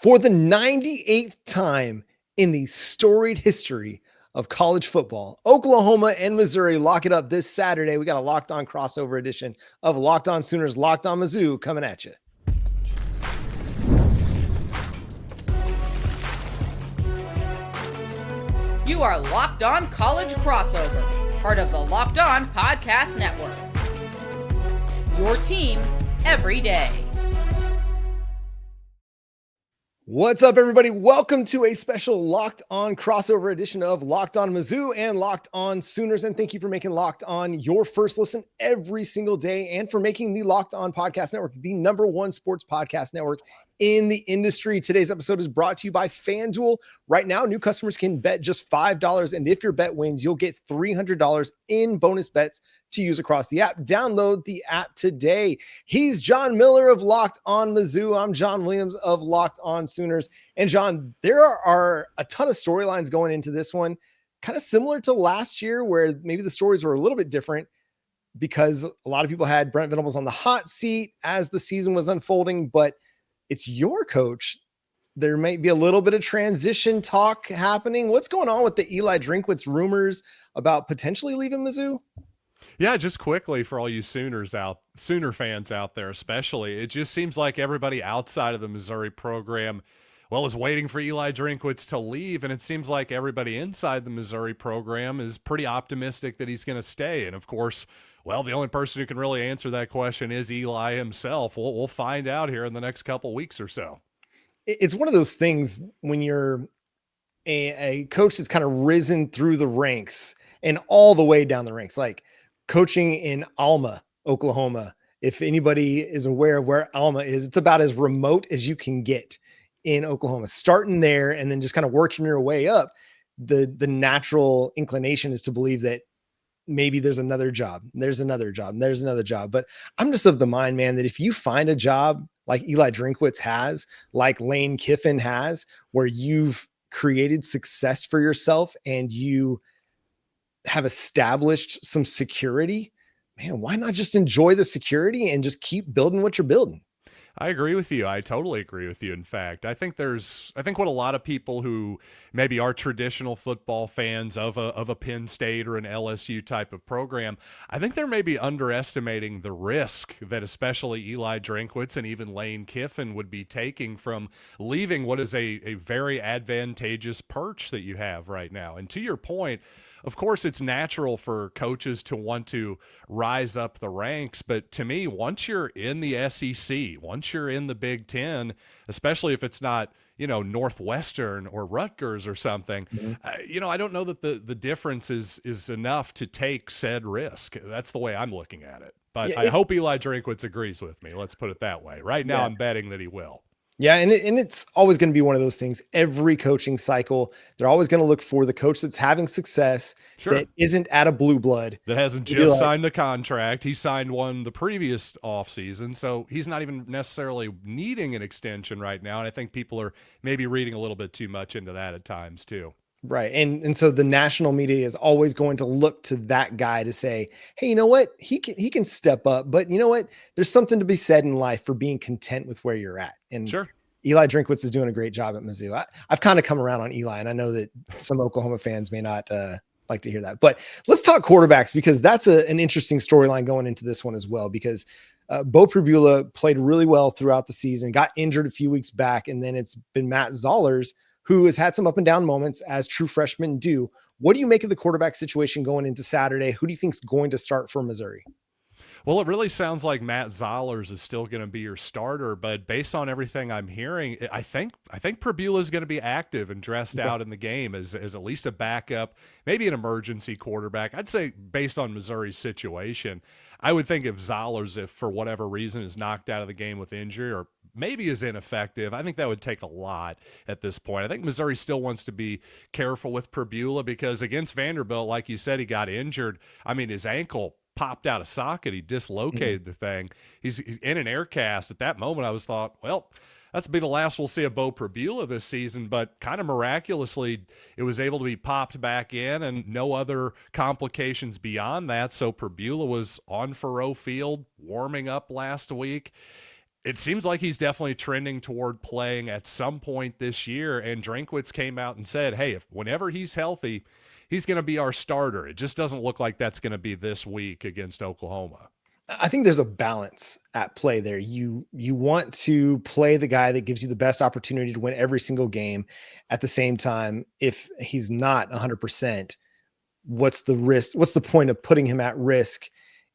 For the 98th time in the storied history of college football, Oklahoma and Missouri lock it up this Saturday. We got a Locked On crossover edition of Locked On Sooners, Locked On Mizzou coming at you. You are Locked On College Crossover, part of the Locked On Podcast Network. Your team every day. What's up, everybody? Welcome to a special Locked On crossover edition of Locked On Mizzou and Locked On Sooners. And thank you for making Locked On your first listen every single day and for making the Locked On Podcast Network the #1 sports podcast network in the industry. Today's episode is brought to you by FanDuel. Right now, new customers can bet just $5. And if your bet wins, you'll get $300 in bonus bets to use across the app. Download the app today. He's John Miller of Locked On Mizzou. I'm John Williams of Locked On Sooners. And John, there are a ton of storylines going into this one, kind of similar to last year where maybe the stories were a little bit different because a lot of people had Brent Venables on the hot seat as the season was unfolding, but it's your coach. There might be a little bit of transition talk happening. What's going on with the Eli Drinkwitz rumors about potentially leaving Mizzou? Yeah, just quickly for all you Sooner fans out there, especially, it just seems like everybody outside of the Missouri program, is waiting for Eli Drinkwitz to leave, and it seems like everybody inside the Missouri program is pretty optimistic that he's going to stay. And of course, the only person who can really answer that question is Eli himself. We'll find out here in the next couple weeks or so. It's one of those things when you're a coach that's kind of risen through the ranks and all the way down the ranks, like coaching in Alma, Oklahoma. If anybody is aware of where Alma is, it's about as remote as you can get in Oklahoma. Starting there and then just kind of working your way up, the natural inclination is to believe that maybe there's another job, there's another job, there's another job. But I'm just of the mind, man, that if you find a job like Eli Drinkwitz has, like Lane Kiffin has, where you've created success for yourself and you have established some security, man, why not just enjoy the security and just keep building what you're building? I agree with you. I totally agree with you. In fact, I think what a lot of people who maybe are traditional football fans of a Penn State or an LSU type of program, I think they're maybe underestimating the risk that especially Eli Drinkwitz and even Lane Kiffin would be taking from leaving what is a very advantageous perch that you have right now. And to your point, of course, it's natural for coaches to want to rise up the ranks, but to me, once you're in the SEC, once you're in the Big Ten, especially if it's not, Northwestern or Rutgers or something, I don't know that the difference is enough to take said risk. That's the way I'm looking at it. But I hope Eli Drinkwitz agrees with me. Let's put it that way. Right now, I'm betting that he will. Yeah, and it's always going to be one of those things. Every coaching cycle, they're always going to look for the coach that's having success, that isn't out of blue blood. That hasn't just signed a contract. He signed one the previous offseason, so he's not even necessarily needing an extension right now. And I think people are maybe reading a little bit too much into that at times too. Right. And so the national media is always going to look to that guy to say, hey, you know what? He can step up, but you know what? There's something to be said in life for being content with where you're at. And Eli Drinkwitz is doing a great job at Mizzou. I've kind of come around on Eli, and I know that some Oklahoma fans may not like to hear that, but let's talk quarterbacks because that's an interesting storyline going into this one as well, because Bo Pribula played really well throughout the season, got injured a few weeks back. And then it's been Matt Zollers, who has had some up and down moments as true freshmen do. What do you make of the quarterback situation going into Saturday? Who do you think is going to start for Missouri? Well, it really sounds like Matt Zollers is still going to be your starter, but based on everything I'm hearing, I think Pribula is going to be active and dressed out in the game as at least a backup, maybe an emergency quarterback. I'd say based on Missouri's situation, I would think if Zollers, if for whatever reason is knocked out of the game with injury or maybe is ineffective, I think that would take a lot at this point. I think Missouri still wants to be careful with Pribula because against Vanderbilt, like you said, he got injured. I mean, his ankle popped out of socket. He dislocated the thing. He's in an air cast. At that moment, I was thought, that's be the last we'll see of Bo Pribula this season, but kind of miraculously, it was able to be popped back in and no other complications beyond that. So Pribula was on Faroe Field warming up last week. It seems like he's definitely trending toward playing at some point this year. And Drinkwitz came out and said, hey, whenever he's healthy, he's going to be our starter. It just doesn't look like that's going to be this week against Oklahoma. I think there's a balance at play there. You want to play the guy that gives you the best opportunity to win every single game. At the same time, if he's not 100%, what's the risk? What's the point of putting him at risk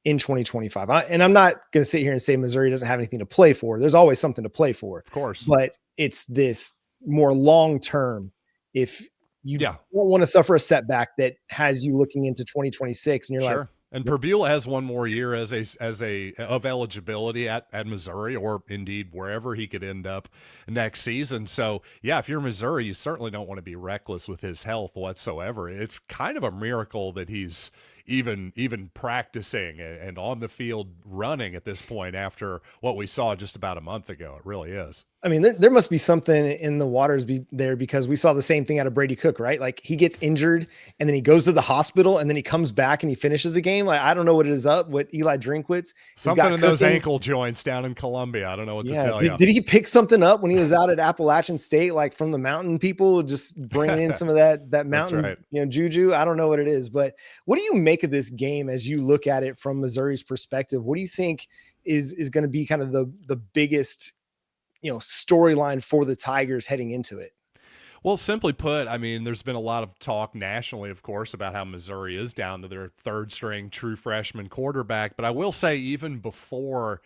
in 2025? And I'm not going to sit here and say Missouri doesn't have anything to play for. There's always something to play for, of course, but it's this more long-term. If you don't want to suffer a setback that has you looking into 2026 and you're like, and Pribula has one more year as a of eligibility at Missouri, or indeed wherever he could end up next season. So yeah, if you're Missouri, you certainly don't want to be reckless with his health whatsoever. It's kind of a miracle that he's even practicing and on the field running at this point after what we saw just about a month ago. It really is. I mean, there must be something in the waters there, because we saw the same thing out of Brady Cook, right? Like, he gets injured and then he goes to the hospital and then he comes back and he finishes the game. Like, I don't know what it is up with Eli Drinkwitz. Something in those ankle joints down in Columbia. I don't know what to tell you. Did he pick something up when he was out at Appalachian State, like from the mountain people just bringing in some of that mountain, juju? I don't know what it is, but what do you make of this game as you look at it from Missouri's perspective? What do you think is going to be kind of the biggest storyline for the Tigers heading into it? Well, simply put, I mean, there's been a lot of talk nationally, of course, about how Missouri is down to their third string true freshman quarterback. But I will say, even before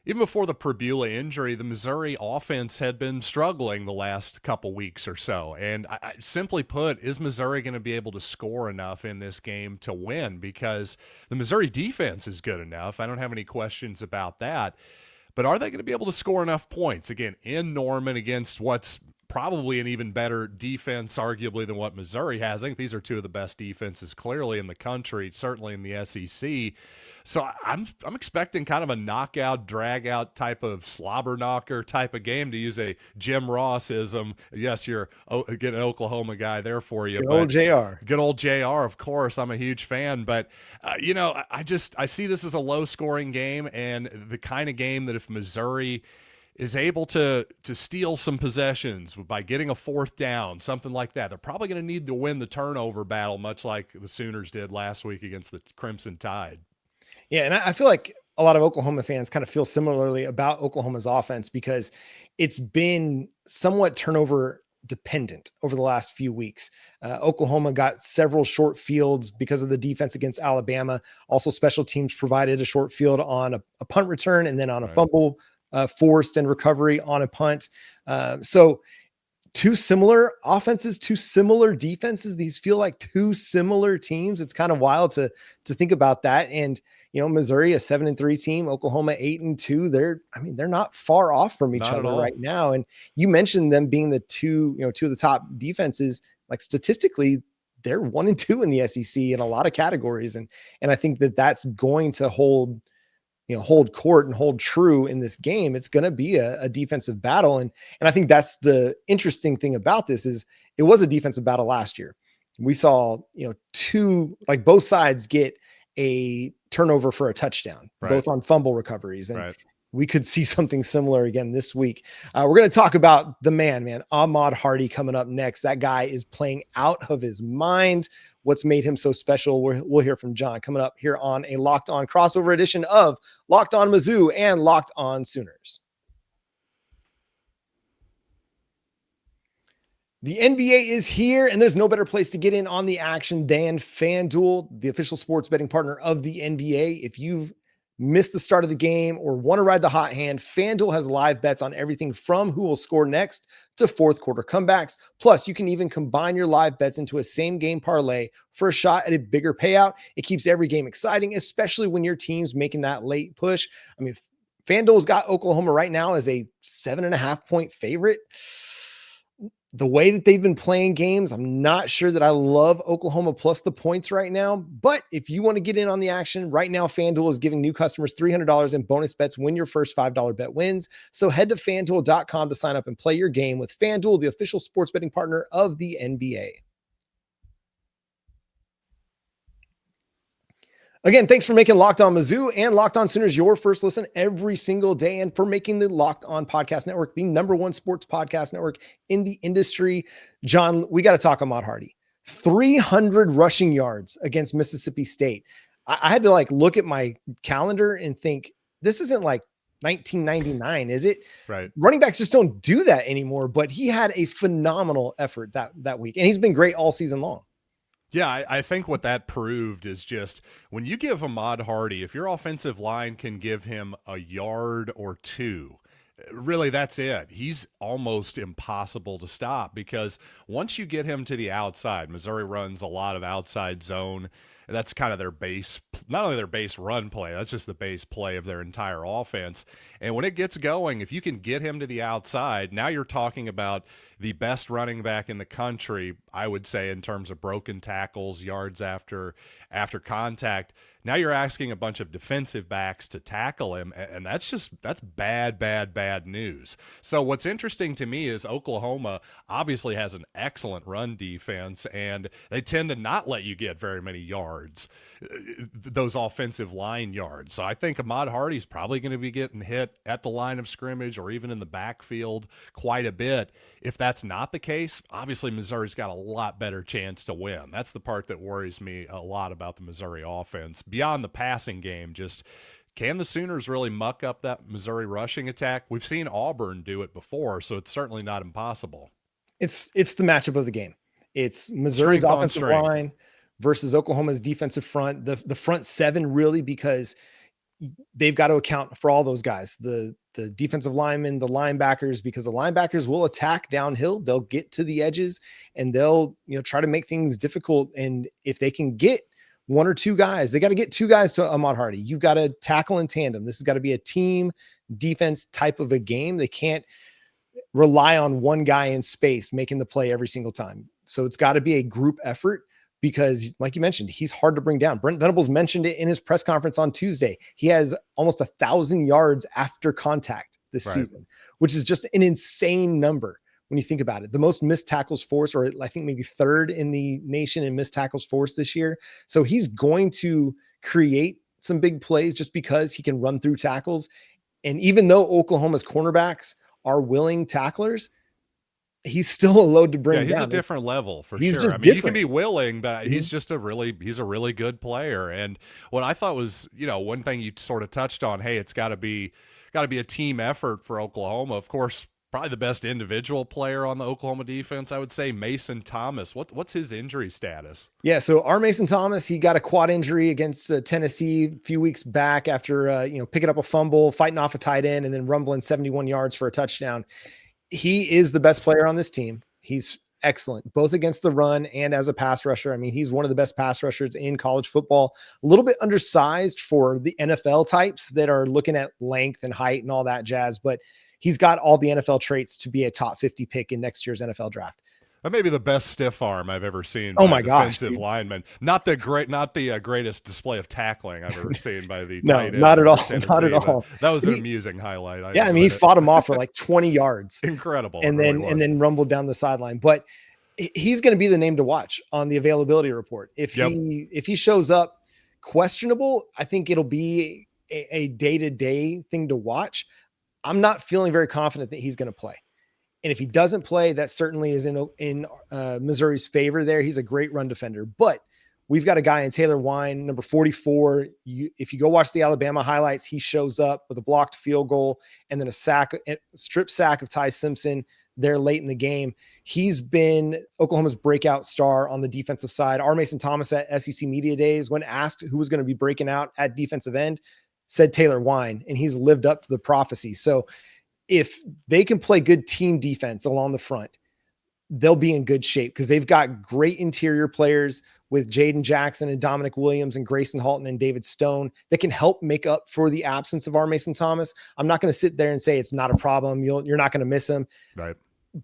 the Pribula injury, the Missouri offense had been struggling the last couple weeks or so. And I simply put, is Missouri going to be able to score enough in this game to win? Because the Missouri defense is good enough. I don't have any questions about that. But are they going to be able to score enough points, again, in Norman against what's probably an even better defense, arguably, than what Missouri has? I think these are two of the best defenses clearly in the country, certainly in the SEC. So I'm expecting kind of a knockout, drag-out type of slobber knocker type of game, to use a Jim Ross-ism. Yes, you're getting an Oklahoma guy there for you. Good old JR. Good old JR, of course. I'm a huge fan. But, I see this as a low-scoring game, and the kind of game that if Missouri is able to steal some possessions by getting a fourth down, something like that, they're probably going to need to win the turnover battle, much like the Sooners did last week against the Crimson Tide. Yeah, and I feel like a lot of Oklahoma fans kind of feel similarly about Oklahoma's offense, because it's been somewhat turnover dependent over the last few weeks. Oklahoma got several short fields because of the defense against Alabama. Also, special teams provided a short field on a punt return and then on a fumble forced and recovery on a punt. So two similar offenses, two similar defenses. These feel like two similar teams. It's kind of wild to think about that. And, Missouri, a 7-3 team, Oklahoma 8-2. They're not far off from each other right now. And you mentioned them being the two of the top defenses. Like, statistically, they're 1-2 in the SEC in a lot of categories. And I think that's going to hold court and hold true in this game. It's going to be a defensive battle. And I think that's the interesting thing about this is it was a defensive battle last year. We saw, both sides get a turnover for a touchdown, both on fumble recoveries. And we could see something similar again this week. We're going to talk about the man, Ahmad Hardy, coming up next. That guy is playing out of his mind. What's made him so special? We'll hear from John coming up here on a Locked On crossover edition of Locked On Mizzou and Locked On Sooners. The NBA is here, and there's no better place to get in on the action than FanDuel, the official sports betting partner of the NBA. If you've missed the start of the game or want to ride the hot hand, FanDuel has live bets on everything from who will score next to fourth quarter comebacks. Plus, you can even combine your live bets into a same game parlay for a shot at a bigger payout. It keeps every game exciting, especially when your team's making that late push. I mean, FanDuel's got Oklahoma right now as a 7.5 point favorite. The way that they've been playing games, I'm not sure that I love Oklahoma plus the points right now. But if you want to get in on the action, right now FanDuel is giving new customers $300 in bonus bets when your first $5 bet wins. So head to FanDuel.com to sign up and play your game with FanDuel, the official sports betting partner of the NBA. Again, thanks for making Locked On Mizzou and Locked On Sooners your first listen every single day, and for making the Locked On Podcast Network the #1 sports podcast network in the industry. John, we got to talk Ahmad Hardy. 300 rushing yards against Mississippi State. I had to look at my calendar and think, this isn't like 1999, is it? Right. Running backs just don't do that anymore, but he had a phenomenal effort that week, and he's been great all season long. Yeah, I think what that proved is just when you give Ahmad Hardy, if your offensive line can give him a yard or two, really that's it. He's almost impossible to stop because once you get him to the outside, Missouri runs a lot of outside zone. That's kind of their base, not only their base run play, that's just the base play of their entire offense. And when it gets going, if you can get him to the outside, now you're talking about the best running back in the country, I would say, in terms of broken tackles, yards after contact. Now you're asking a bunch of defensive backs to tackle him, and that's bad news. So what's interesting to me is Oklahoma obviously has an excellent run defense, and they tend to not let you get very many yards, those offensive line yards. So I think Ahmad Hardy's probably going to be getting hit at the line of scrimmage or even in the backfield quite a bit. If that's not the case, obviously Missouri's got a lot better chance to win. That's the part that worries me a lot about the Missouri offense. Beyond the passing game, just can the Sooners really muck up that Missouri rushing attack? We've seen Auburn do it before, so it's certainly not impossible. It's the matchup of the game. It's Missouri's offensive line versus Oklahoma's defensive front, the front seven, really, because they've got to account for all those guys, the defensive linemen, the linebackers, because the linebackers will attack downhill. They'll get to the edges and they'll, try to make things difficult. And if they can get one or two guys, they got to get two guys to Ahmad Hardy. You've got to tackle in tandem. This has got to be a team defense type of a game. They can't rely on one guy in space making the play every single time. So it's got to be a group effort, because like you mentioned, he's hard to bring down. Brent Venables mentioned it in his press conference on Tuesday. He has almost 1,000 yards after contact this season, which is just an insane number when you think about it. The most missed tackles force, or I think maybe third in the nation in missed tackles force this year. So he's going to create some big plays just because he can run through tackles. And even though Oklahoma's cornerbacks are willing tacklers, he's still a load to bring down. He's a different level for he's sure. Just I mean, different. you can be willing, but he's just he's a really good player. And what I thought was, one thing you sort of touched on, hey, it's got to be a team effort for Oklahoma. Of course, probably the best individual player on the Oklahoma defense, I would say, Mason Thomas. What's his injury status? Yeah, so our Mason Thomas, he got a quad injury against Tennessee a few weeks back after picking up a fumble, fighting off a tight end, and then rumbling 71 yards for a touchdown. He is the best player on this team. He's excellent, both against the run and as a pass rusher. I mean, he's one of the best pass rushers in college football. A little bit undersized for the NFL types that are looking at length and height and all that jazz, but he's got all the NFL traits to be a top 50 pick in next year's NFL draft. That may be the best stiff arm I've ever seen. Oh my gosh, defensive lineman. Not the greatest display of tackling I've ever seen by the no, tight end. not at all. Tennessee, not at all. That was an amusing highlight. I mean, he fought him off for like 20 yards. Incredible. And then rumbled down the sideline. But he's going to be the name to watch on the availability report. If he shows up questionable, I think it'll be a day-to-day thing to watch. I'm not feeling very confident that he's going to play. And if he doesn't play, that certainly is in Missouri's favor there. He's a great run defender. But we've got a guy in Taylor Wine, number 44. If you go watch the Alabama highlights, he shows up with a blocked field goal and then a strip sack of Ty Simpson there late in the game. He's been Oklahoma's breakout star on the defensive side. R. Mason Thomas at SEC Media Days, when asked who was going to be breaking out at defensive end, said Taylor Wine, and he's lived up to the prophecy. So if they can play good team defense along the front, they'll be in good shape because they've got great interior players with Jaden Jackson and Dominic Williams and Grayson Halton and David Stone that can help make up for the absence of R. Mason Thomas. I'm not going to sit there and say it's not a problem. You're not going to miss him. Right.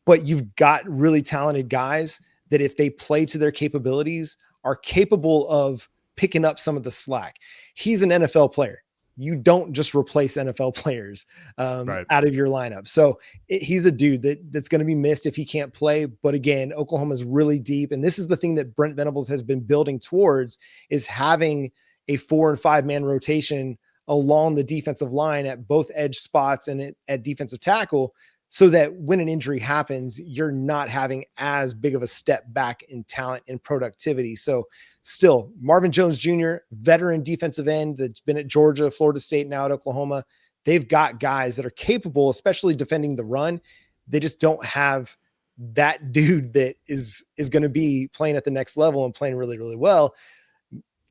But you've got really talented guys that if they play to their capabilities are capable of picking up some of the slack. He's an NFL player. You don't just replace NFL players out of your lineup. So he's a dude that's going to be missed if he can't play. But again, Oklahoma's really deep. And this is the thing that Brent Venables has been building towards, is having a 4 and 5 man rotation along the defensive line at both edge spots and at defensive tackle, so that when an injury happens, you're not having as big of a step back in talent and productivity. So still, Marvin Jones Jr., veteran defensive end that's been at Georgia, Florida State, now at Oklahoma. They've got guys that are capable, especially defending the run. They just don't have that dude that is going to be playing at the next level and playing really, really well.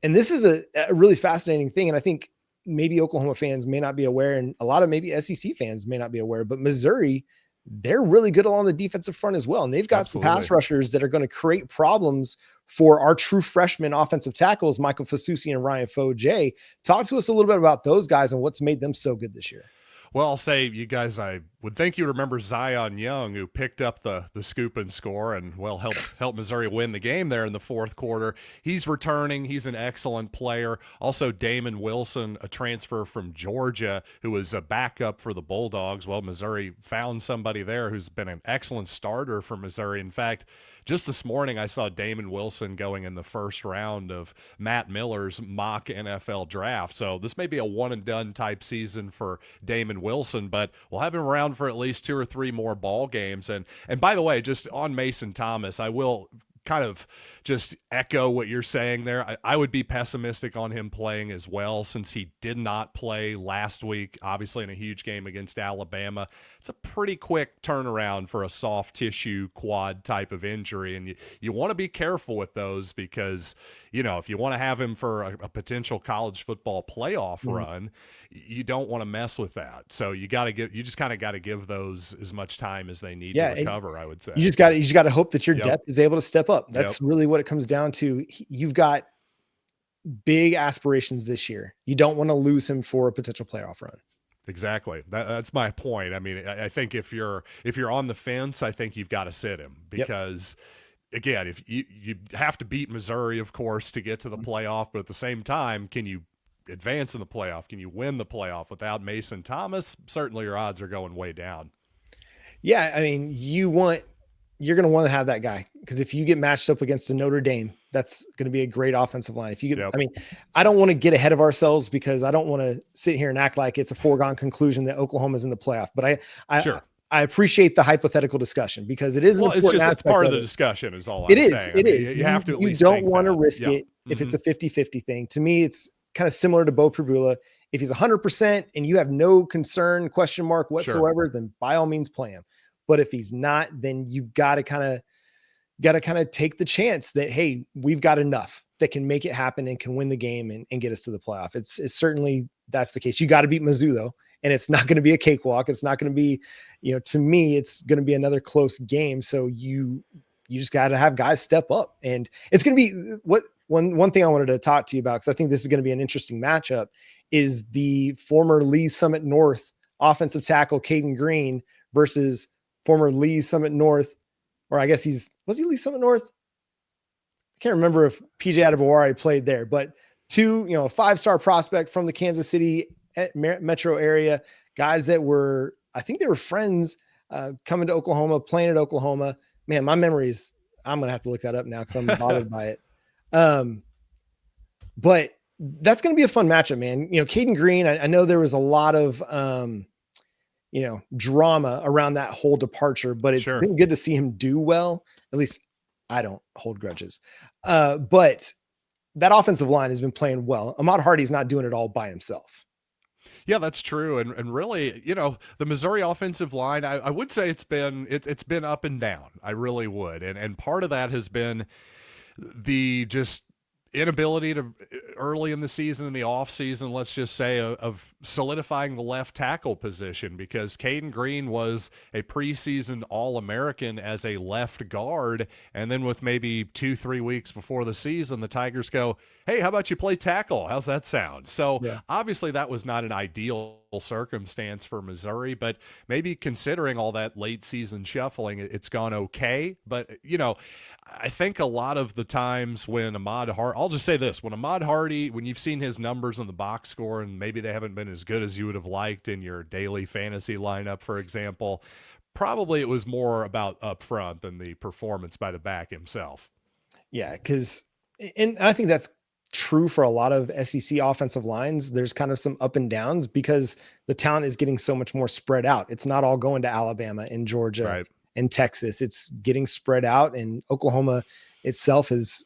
And this is a really fascinating thing. And I think maybe Oklahoma fans may not be aware, and a lot of maybe SEC fans may not be aware, but Missouri, they're really good along the defensive front as well. And they've got Absolutely. some pass rushers that are going to create problems for our true freshman offensive tackles, Michael Fasusi and Ryan Foe-Jay. Talk to us a little bit about those guys and what's made them so good this year. Well, I'll say, you guys, I would think you remember Zion Young, who picked up the scoop and score and, well, helped Missouri win the game there in the fourth quarter. He's returning. He's an excellent player. Also, Damon Wilson, a transfer from Georgia, who was a backup for the Bulldogs. Well, Missouri found somebody there who's been an excellent starter for Missouri. In fact, just this morning, I saw Damon Wilson going in the first round of Matt Miller's mock NFL draft. So this may be a one-and-done type season for Damon Wilson, but we'll have him around for at least 2 or 3 more ball games. And by the way, just on Mason Thomas, I will kind of just echo what you're saying there. I would be pessimistic on him playing as well, since he did not play last week, obviously in a huge game against Alabama. It's a pretty quick turnaround for a soft tissue quad type of injury, and you want to be careful with those, because if you want to have him for a potential college football playoff run, you don't want to mess with that. So you just kind of got to give those as much time as they need to recover, I would say. You just got to hope that your depth is able to step up. That's really what it comes down to. You've got big aspirations this year. You don't want to lose him for a potential playoff run. Exactly. That's my point. I mean, I think if you're on the fence, I think you've got to sit him, because again, if you have to beat Missouri, of course, to get to the playoff, but at the same time, can you advance in the playoff? Can you win the playoff without Mason Thomas? Certainly your odds are going way down. Yeah. I mean, you're going to want to have that guy, because if you get matched up against a Notre Dame, that's going to be a great offensive line. If you get, I mean, I don't want to get ahead of ourselves, because I don't want to sit here and act like it's a foregone conclusion that Oklahoma's in the playoff, but I appreciate the hypothetical discussion, because it is it's part of the discussion is all I'm saying. It is. You have to at least don't want to risk it if it's a 50-50 thing. To me, it's kind of similar to Bo Pribula. If he's 100% and you have no concern, question mark whatsoever, then by all means play him. But if he's not, then you've got to kind of take the chance that, hey, we've got enough that can make it happen and can win the game and get us to the playoff. It's certainly that's the case. You got to beat Mizzou though. And it's not going to be a cakewalk. It's not going to be, to me, it's going to be another close game. So you just got to have guys step up, and it's going to be one thing I wanted to talk to you about, because I think this is going to be an interesting matchup, is the former Lee Summit North offensive tackle Kaden Green versus former Lee Summit North, or I guess was he Lee Summit North? I can't remember if PJ Adebawari played there, but two, a 5-star prospect from the Kansas City metro area, guys that were, I think they were friends coming to Oklahoma, playing at Oklahoma. Man, my memories, I'm going to have to look that up now because I'm bothered by it. But that's going to be a fun matchup, man. Kaden Green, I know there was a lot of, drama around that whole departure, but it's been good to see him do well. At least I don't hold grudges. But that offensive line has been playing well. Ahmad Hardy's not doing it all by himself. Yeah, that's true. And really, the Missouri offensive line, I would say it's been up and down. I really would. And part of that has been the just inability to early in the season, in the off season, let's just say, of solidifying the left tackle position, because Kaden Green was a preseason All-American as a left guard. And then with maybe 2-3 weeks before the season, the Tigers go, hey, how about you play tackle? How's that sound? So obviously that was not an ideal circumstance for Missouri, but maybe considering all that late season shuffling, it's gone okay. But, I think a lot of the times when Ahmad Hardy, I'll just say this, when Ahmad Hardy, when you've seen his numbers in the box score and maybe they haven't been as good as you would have liked in your daily fantasy lineup, for example, probably it was more about up front than the performance by the back himself. Yeah, because, and I think that's true for a lot of SEC offensive lines. There's kind of some up and downs because the talent is getting so much more spread out. It's not all going to Alabama and Georgia Right. and Texas. It's getting spread out, and Oklahoma itself has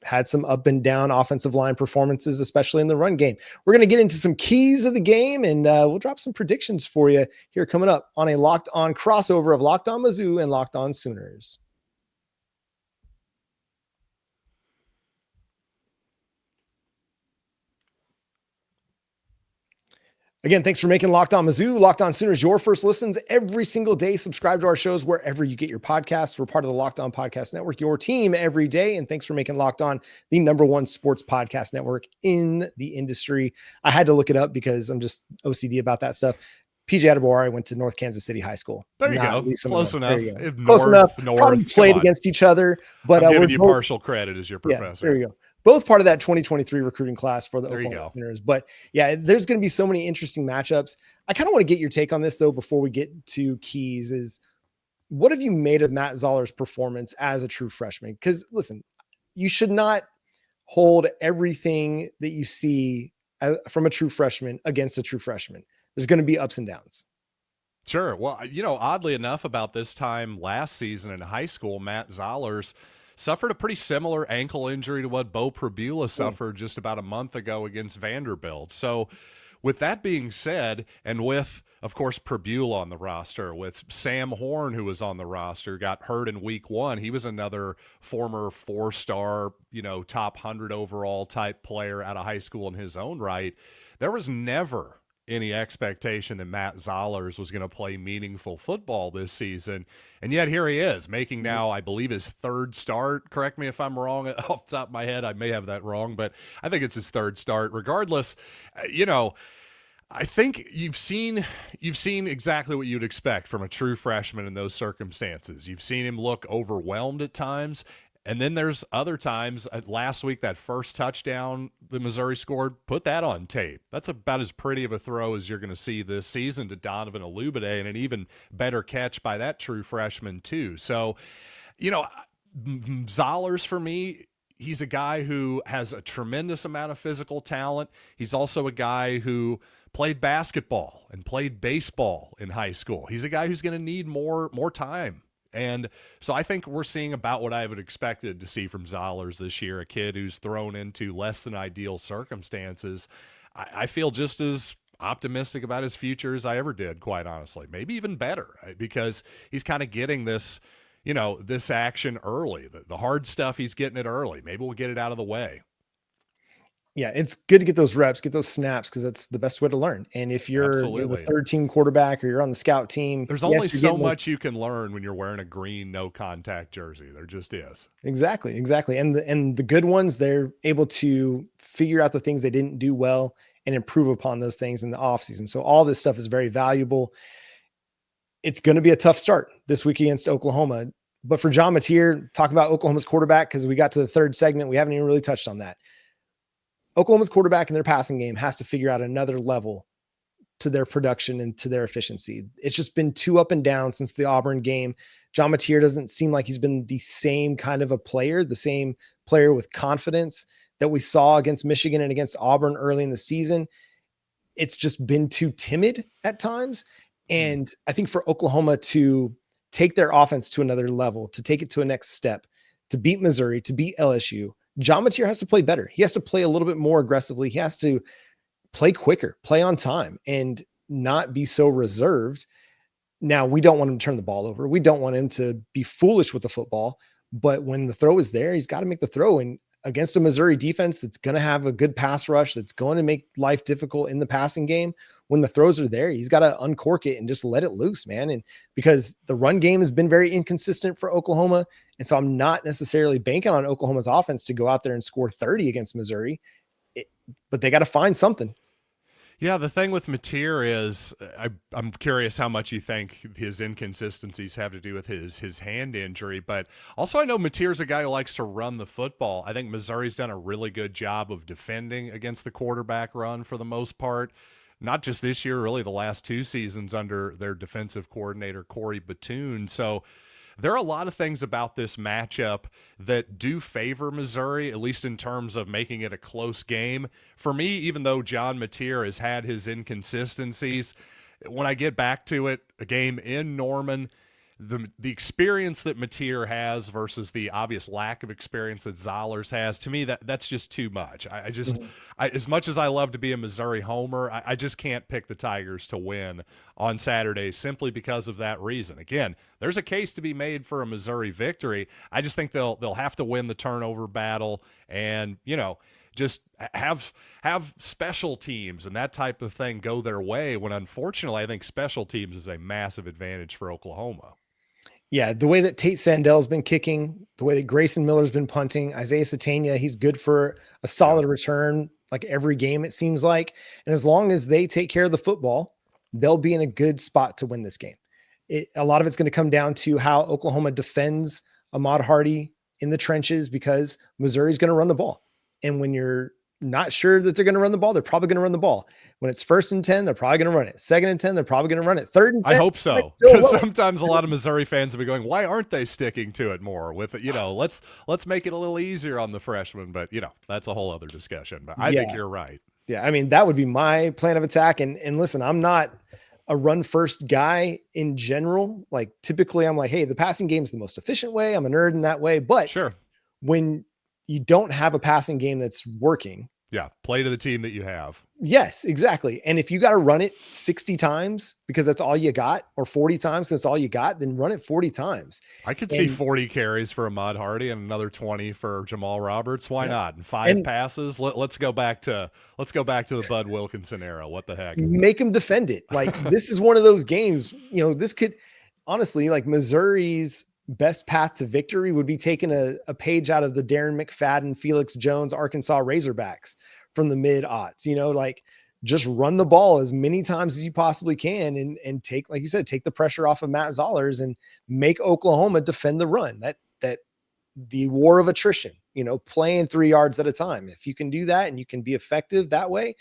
had some up and down offensive line performances, especially in the run game. We're going to get into some keys of the game, and we'll drop some predictions for you here coming up on a Locked On crossover of Locked On Mizzou and Locked On Sooners. Again, thanks for making Locked On Mizzou, Locked On Sooners your first listens every single day. Subscribe to our shows wherever you get your podcasts. We're part of the Locked On Podcast Network, your team every day. And thanks for making Locked On the #1 sports podcast network in the industry. I had to look it up because I'm just OCD about that stuff. PJ Adebawari went to North Kansas City High School. There you go. Close enough. Close enough. Probably played against each other, but I'm giving you partial credit as your professor. Yeah, there you go. Both part of that 2023 recruiting class for the Oklahoma Sooners. But yeah, there's going to be so many interesting matchups. I kind of want to get your take on this though before we get to keys. Is what have you made of Matt Zoller's performance as a true freshman? Because listen, you should not hold everything that you see from a true freshman against a true freshman. There's going to be ups and downs. Sure. Well, oddly enough, about this time last season in high school, Matt Zollers suffered a pretty similar ankle injury to what Bo Pribula suffered just about a month ago against Vanderbilt. So with that being said, and with, of course, Pribula on the roster, with Sam Horn, who was on the roster, got hurt in week 1. He was another former 4-star, top 100 overall type player out of high school in his own right. There was never any expectation that Matt Zollers was going to play meaningful football this season. And yet here he is making now, I believe, his 3rd start. Correct me if I'm wrong off the top of my head. I may have that wrong, but I think it's his 3rd start. Regardless, I think you've seen exactly what you'd expect from a true freshman in those circumstances. You've seen him look overwhelmed at times. And then there's other times, last week, that first touchdown the Missouri scored, put that on tape. That's about as pretty of a throw as you're going to see this season to Donovan Olubade, and an even better catch by that true freshman too. So, Zollers for me, he's a guy who has a tremendous amount of physical talent. He's also a guy who played basketball and played baseball in high school. He's a guy who's going to need more time. And so I think we're seeing about what I would expected to see from Zollers this year, a kid who's thrown into less than ideal circumstances. I feel just as optimistic about his future as I ever did, quite honestly, maybe even better, because he's kind of getting this, this action early. The hard stuff, he's getting it early. Maybe we'll get it out of the way. Yeah, it's good to get those reps, get those snaps, because that's the best way to learn. And if you're the 3rd team quarterback or you're on the scout team, there's only so much you can learn when you're wearing a green no contact jersey. There just is. Exactly. And the good ones, they're able to figure out the things they didn't do well and improve upon those things in the offseason. So all this stuff is very valuable. It's going to be a tough start this week against Oklahoma. But for John Mateer, talk about Oklahoma's quarterback, because we got to the 3rd segment. We haven't even really touched on that. Oklahoma's quarterback in their passing game has to figure out another level to their production and to their efficiency. It's just been too up and down since the Auburn game. John Mateer doesn't seem like he's been the same kind of a player, the same player with confidence that we saw against Michigan and against Auburn early in the season. It's just been too timid at times. And I think for Oklahoma to take their offense to another level, to take it to a next step, to beat Missouri, to beat LSU, John Mateer has to play better. He has to play a little bit more aggressively. He has to play quicker, play on time, and not be so reserved. Now, we don't want him to turn the ball over. We don't want him to be foolish with the football. But when the throw is there, he's got to make the throw. And against a Missouri defense that's going to have a good pass rush, that's going to make life difficult in the passing game, when the throws are there, he's got to uncork it and just let it loose, man. And because the run game has been very inconsistent for Oklahoma. And so I'm not necessarily banking on Oklahoma's offense to go out there and score 30 against Missouri, but they got to find something. Yeah, the thing with Mateer is I'm curious how much you think his inconsistencies have to do with his hand injury, but also I know Mateer's a guy who likes to run the football. I think Missouri's done a really good job of defending against the quarterback run for the most part. Not just this year, really the last 2 seasons under their defensive coordinator, Corey Batoon. So there are a lot of things about this matchup that do favor Missouri, at least in terms of making it a close game. For me, even though John Mateer has had his inconsistencies, when I get back to it, a game in Norman, the experience that Mateer has versus the obvious lack of experience that Zollers has, to me, that's just too much. I just, as much as I love to be a Missouri homer, I just can't pick the Tigers to win on Saturday simply because of that reason. Again, there's a case to be made for a Missouri victory. I just think they'll have to win the turnover battle and, just have special teams and that type of thing go their way, when unfortunately I think special teams is a massive advantage for Oklahoma. Yeah, the way that Tate Sandel's been kicking, the way that Grayson Miller's been punting, Isaiah Satania, he's good for a solid return like every game, it seems like. And as long as they take care of the football, they'll be in a good spot to win this game. A lot of it's going to come down to how Oklahoma defends Ahmad Hardy in the trenches, because Missouri's going to run the ball. And when you're not sure that they're going to run the ball, they're probably going to run the ball. When it's 1st and 10, they're probably going to run it. 2nd and 10, they're probably going to run it. 3rd and 10, I hope so, because sometimes a lot of Missouri fans will be going, why aren't they sticking to it more with it? Let's make it a little easier on the freshmen, but that's a whole other discussion. But I think you're right. Yeah, I mean, that would be my plan of attack. And listen, I'm not a run first guy in general. Like typically I'm like, hey, the passing game is the most efficient way. I'm a nerd in that way. But sure, when you don't have a passing game that's working, play to the team that you have. Yes, exactly. And if you got to run it 60 times because that's all you got, or 40 times because that's all you got, then run it 40 times. I could see 40 carries for Ahmad Hardy and another 20 for Jamal Roberts. Why not? And 5 passes. Let's go back to the Bud Wilkinson era. What the heck? Make him defend it. Like this is one of those games, this could honestly, like Missouri's best path to victory would be taking a page out of the Darren McFadden, Felix Jones, Arkansas Razorbacks from the mid-aughts, like just run the ball as many times as you possibly can and take, like you said, take the pressure off of Matt Zollers and make Oklahoma defend the run. That the war of attrition, playing 3 yards at a time. If you can do that and you can be effective that way,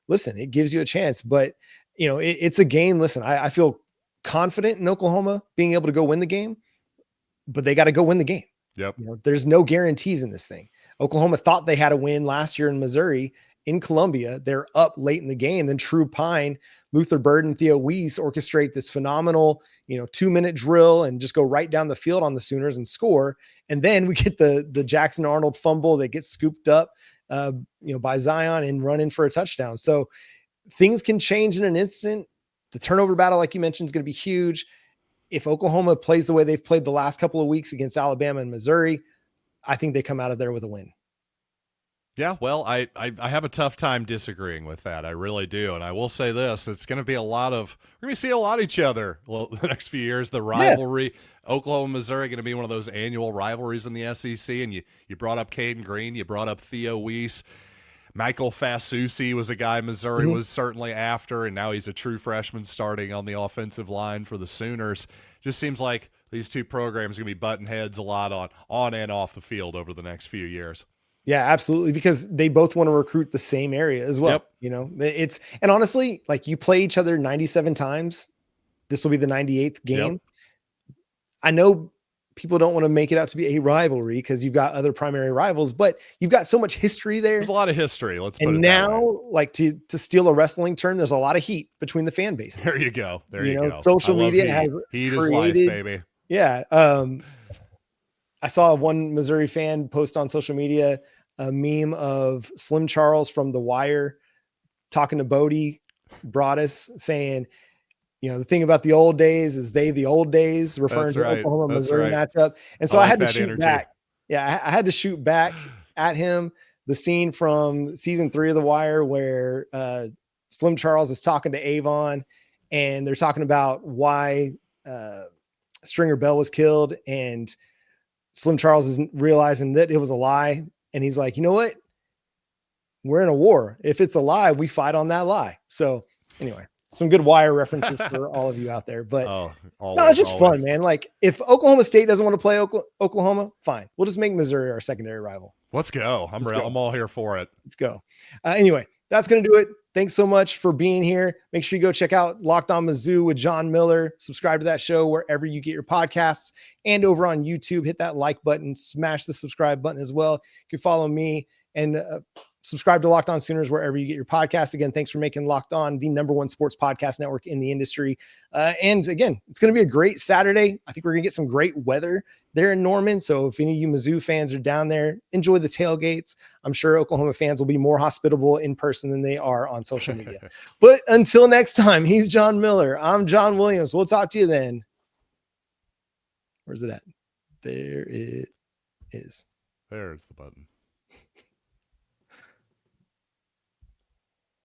listen, it gives you a chance. But, it's a game. Listen, I feel confident in Oklahoma being able to go win the game, but they got to go win the game. Yep. There's no guarantees in this thing. Oklahoma thought they had a win last year in Missouri in Columbia. They're up late in the game. Then True Pine, Luther Bird, and Theo Weiss orchestrate this phenomenal, 2-minute drill and just go right down the field on the Sooners and score. And then we get the Jackson Arnold fumble that gets scooped up, by Zion and run in for a touchdown. So things can change in an instant. The turnover battle, like you mentioned, is going to be huge. If Oklahoma plays the way they've played the last couple of weeks against Alabama and Missouri, I think they come out of there with a win. Yeah, well, I have a tough time disagreeing with that. I really do. And I will say this, it's going to be we're going to see a lot of each other the next few years. The rivalry, Oklahoma, Missouri, going to be one of those annual rivalries in the SEC. And you brought up Kaden Green, you brought up Theo Weiss. Michael Fasusi was a guy Missouri was certainly after, and now he's a true freshman starting on the offensive line for the Sooners. Just seems like these two programs are going to be butting heads a lot on and off the field over the next few years. Yeah, absolutely. Because they both want to recruit the same area as well. Yep. And honestly, like you play each other 97 times. This will be the 98th game. Yep. I know people don't want to make it out to be a rivalry because you've got other primary rivals, but you've got so much history there. There's a lot of history. Let's put it now, that way. like to steal a wrestling term, there's a lot of heat between the fan bases. There you go. There you go. Social media has heat created, is life, baby. Yeah. I saw one Missouri fan post on social media a meme of Slim Charles from The Wire talking to Bodie Broadus saying, the thing about the old days is the old days, referring to Oklahoma Missouri matchup. And so I had to shoot back. Yeah, I had to shoot back at him the scene from season 3 of The Wire where Slim Charles is talking to Avon and they're talking about why Stringer Bell was killed, and Slim Charles is realizing that it was a lie. And he's like, you know what? We're in a war. If it's a lie, we fight on that lie. So anyway, some good Wire references for all of you out there. But it's just fun, man. Like if Oklahoma State doesn't want to play Oklahoma, fine. We'll just make Missouri our secondary rival. Let's go. I'm all here for it. Let's go. Anyway, That's going to do it. Thanks so much for being here. Make sure you go check out Locked On Mizzou with John Miller. Subscribe to that show wherever you get your podcasts, and over on YouTube. Hit that like button, smash the subscribe button as well. You can follow me and subscribe to Locked On Sooners wherever you get your podcasts. Again, thanks for making Locked On the #1 sports podcast network in the industry. And again, it's going to be a great Saturday. I think we're going to get some great weather there in Norman. So if any of you Mizzou fans are down there, enjoy the tailgates. I'm sure Oklahoma fans will be more hospitable in person than they are on social media. But until next time, he's John Miller. I'm John Williams. We'll talk to you then. Where's it at? There it is. There's the button.